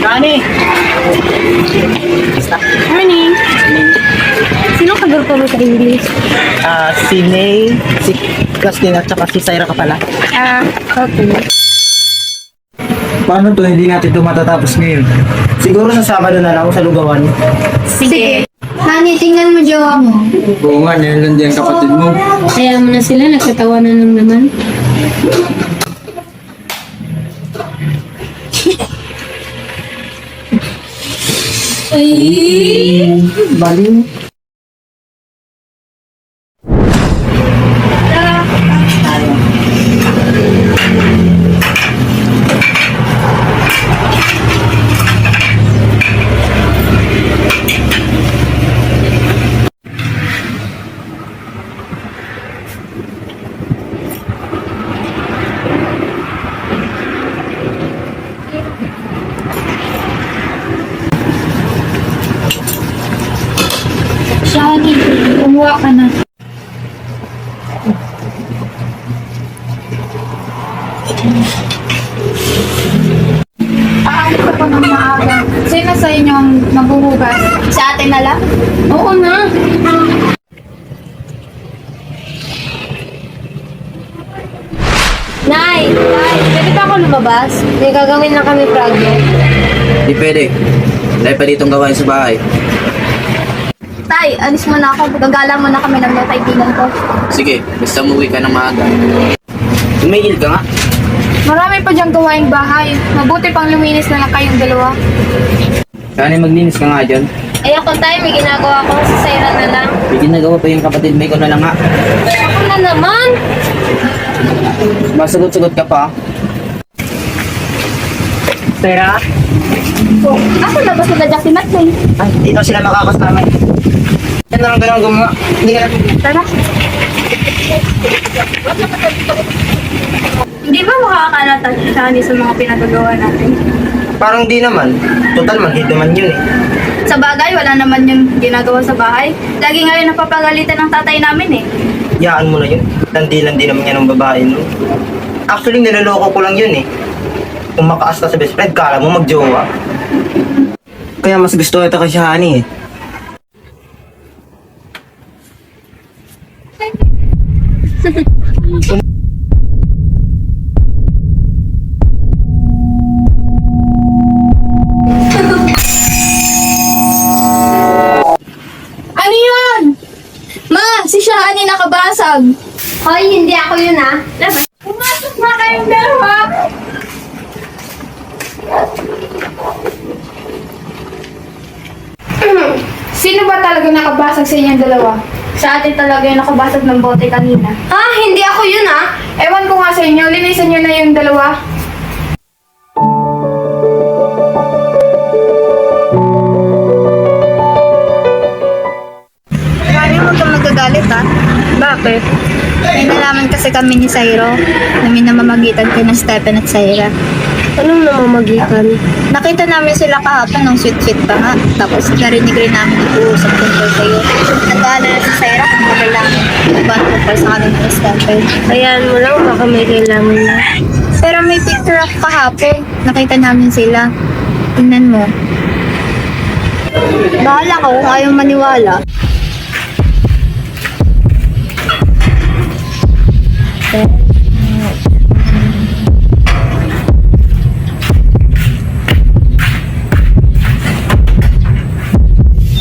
Kani! Morning. Sino kagrupo mo sa English? Si May, si Christine at saka si Syra ka pala. Okay. Paano to? Hindi natin ito matatapos ngayon. Siguro sa Sabado na lang sa Lugawan. Sige. Honey, tingnan mo jowa mo. Oo nga, nilalandi ang kapatid mo. Kaya mo na sila, nagkatawanan lang naman. Ay! Baliw. Shani, kumuha ka na. Aawit ko pa ng maaga. Sino sa inyo ang maghuhugas? Sa atin na lang? Oo na. Nay, pwede ba ako lumabas? May gagawin lang kami project. Di pwede. Dahil pa ditong gawain sa bahay. Tay, alis mo na ako. Gagala mo na kami ng mga kaibigan ko. Sige, basta umuwi ka ng maaga. Tumigil ka nga. Marami pa diyang gawaing bahay. Mabuti pang luminis na lang kayong dalawa. Kani maglinis ka nga dyan. Ay ako tayo, may ginagawa ko sa Syra na lang. May ginagawa pa yung kapatid may ko na lang nga. Ako na naman! Masagot-sagot ka pa. Syra? Oh, ako labas na dadyak si Matley. Ay, dito sila makakasama. Yan na lang ganun gumawa. Hindi ka na. Tara. Hindi ba makakalata si Shani sa mga pinagagawa natin? Parang di naman. Total, manhid naman yun eh. Sa bagay, wala naman yung ginagawa sa bahay. Lagi nga yun napapagalitan ng tatay namin eh. Yaan mo na yun. Landi-landi naman yan ng babae, no? Actually, niloloko ko lang yun eh. Kung makaas ka sa best friend, kala mo magjowa. Kaya mas gusto ito kay Shani eh. Ano yun? Ma, si Shani nakabasag. Hoy, hindi ako yun ah. Labas. Pumasok na kayong dalawa. Sino ba talaga nakabasag sa inyong dalawa? Sa atin talaga yung nakabasag ng bote kanina. Ah, hindi ako yun ah. Ewan ko nga sa inyo, linisan nyo na yung dalawa. Kaya mo itong nagagalit ha? Bakit? May nalaman kasi kami ni Syro na may namamagitan ko ng Stephen at Syra. Anong namamagitan? Nakita namin sila kahapon ng sweet-sweet pa nga. Tapos narinig rin namin nag-uusap tungkol sa'yo. Nag-aalala si Syra kung kailangan ba tungkol sa kanila ni Stephen. Hayaan mo lang, baka may kailangan na. Pero may picture ako kahapon. Nakita namin sila. Tingnan mo. Bahala ka kung ayaw maniwala.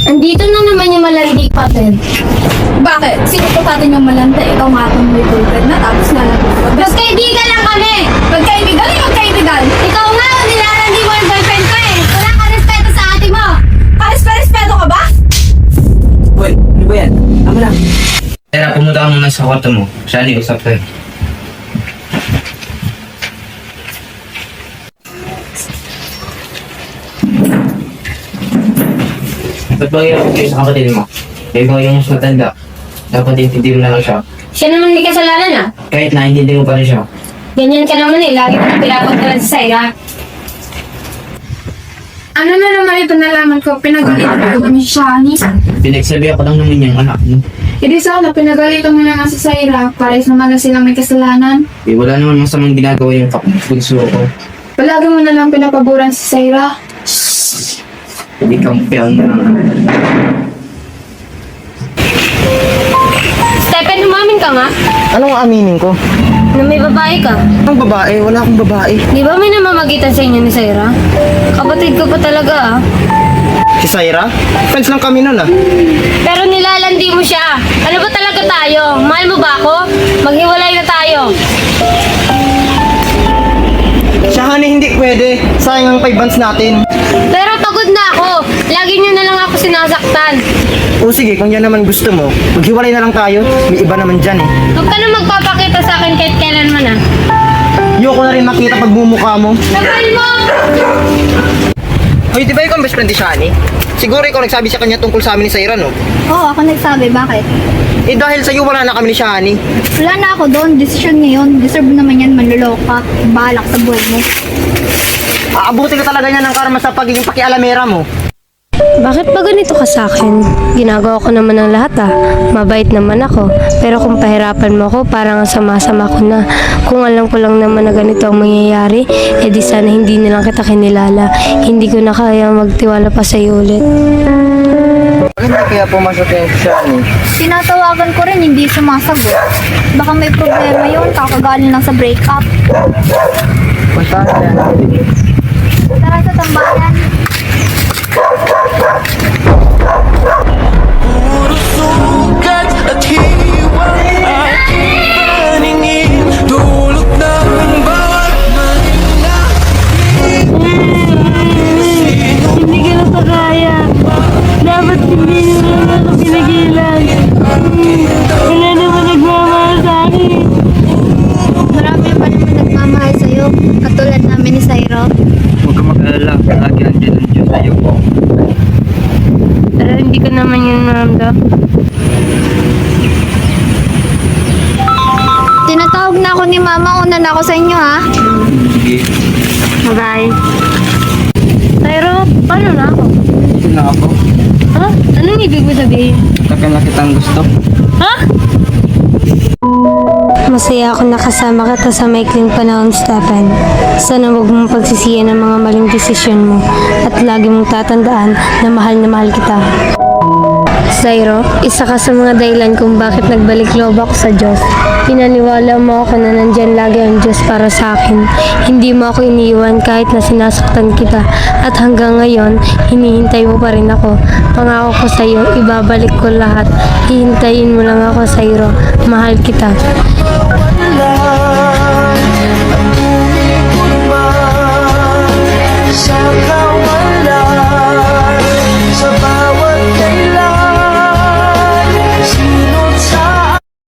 Andito na naman yung malandi patin. Bakit? Sino po natin yung malanta? Ikaw nga itong may boyfriend na tapos nalagay. Magkaibigan lang kami! Magkaibigan? Ay, magkaibigan! Ikaw nga, nilalandi mo yung boyfriend ko eh! Wala ka respeto sa ate mo! Pares-parespeto ka ba? Uy, ano ba yan? Tama lang. Tara, pumunta ka muna sa kwarto mo. Shani, usap tayo. Ba't ba kayo kayo sa kapatid mo? Kayo ba yung mas matanda? Dapat intindi mo na lang siya. Siya naman may kasalanan ah. Kahit na intindi mo pa rin siya. Ganyan ka naman eh, lagi mo pinapagkalan sa Syra. Ano na naman ito nalaman ko? Pinagalitan ko ni Shani. Pinagsabi ako lang naman yung anak mo. Hindi sana, pinagalitan mo na nga si Syra. Pares naman na silang may kasalanan. Eh, wala naman masamang ginagawa yung bunso ko. Palagi mo na lang pinapaboran si Zaira. Hindi kang piyang na. Stephen, umamin ka nga Anong aminin ko? na may babae ka. Ang babae, wala akong babae. Di ba may namamagitan sa inyo ni Zaira? Kapatid ko pa talaga ah. Si Zaira? Friends lang kami nun ah. Pero nilalandi mo siya. Ano ba talaga tayo? Mahal mo ba ako? Maghiwalay na tayo. Siya honey, hindi pwede. Sayang ang 5 months natin. Pero pagod na ako. Lagi niyo na lang ako sinasaktan. O sige, kung yan naman gusto mo, maghiwalay na lang tayo. May iba naman dyan eh. Huwag ka na magpapakita sa akin kahit kailanman ah. Ayoko na rin makita pagmumukha mo. Tagal mo! Hoy, di ba ikaw ang best friend ni Shani? Siguro ikaw nagsabi sa kanya tungkol sa amin ni Zaira, no? Oo, ako nagsabi. Bakit? Eh dahil sa'yo wala na kami ni Shani. Wala na ako doon. Desisyon niya yun. Deserve naman yan. Manluloko ka. Bahalak sa buhay mo. Aabuti ka talaga niya ng karma sa pagiging pakialamera mo. Bakit ba ganito ka sa akin? Ginagawa ko naman ang lahat ah. Mabait naman ako. Pero kung pahirapan mo ako, parang sama-sama ko na. Kung alam ko lang naman na ganito ang mangyayari, edi sana hindi na lang kita kinilala. Hindi ko na kaya magtiwala pa sa'yo ulit. Bakit hindi kaya pumasok yung Shani? Tinatawagan ko rin, hindi sumasagot. Baka may problema yun. Kakagaling lang sa breakup. Punta na yan. Tara sa tambayan. Puro sugat at hiwa aking paningin, dulot ng bawat mahina. Hindi ka na pakaya. Dapat hindi nyo lang ako pinagilan. Wala naman nagmamahal sa akin. Marami pa naman nagmamahal sa'yo. Katulad namin ni Zaira. Huwag ka mag-alala. Lagi andyan ang Diyos sa'yo. Pero hindi ko naman yun naramdam. Tinatawag na ako ni Mama. Una na ako sa inyo, ha? Sige. Bye. Pero, paano na ako? Ito na ako. Ha? Anong ibig mo sabihin? Tagal na kitang gusto. Ha? Masaya ako nakasama kita sa maikling panahon, Stephen. Sana huwag mong pagsisiyan ang mga maling desisyon mo at lagi mong tatandaan na mahal kita. Zairo, isa ka sa mga dahilan kung bakit nagbalik loob ako sa Diyos. Pinaniwala mo ako na nandyan lagi ang Diyos para sa akin. Hindi mo ako iniiwan kahit na sinasaktan kita. At hanggang ngayon, hinihintay mo pa rin ako. Pangako ko sa iyo, ibabalik ko lahat. Hihintayin mo lang ako, Zairo. Mahal kita. Love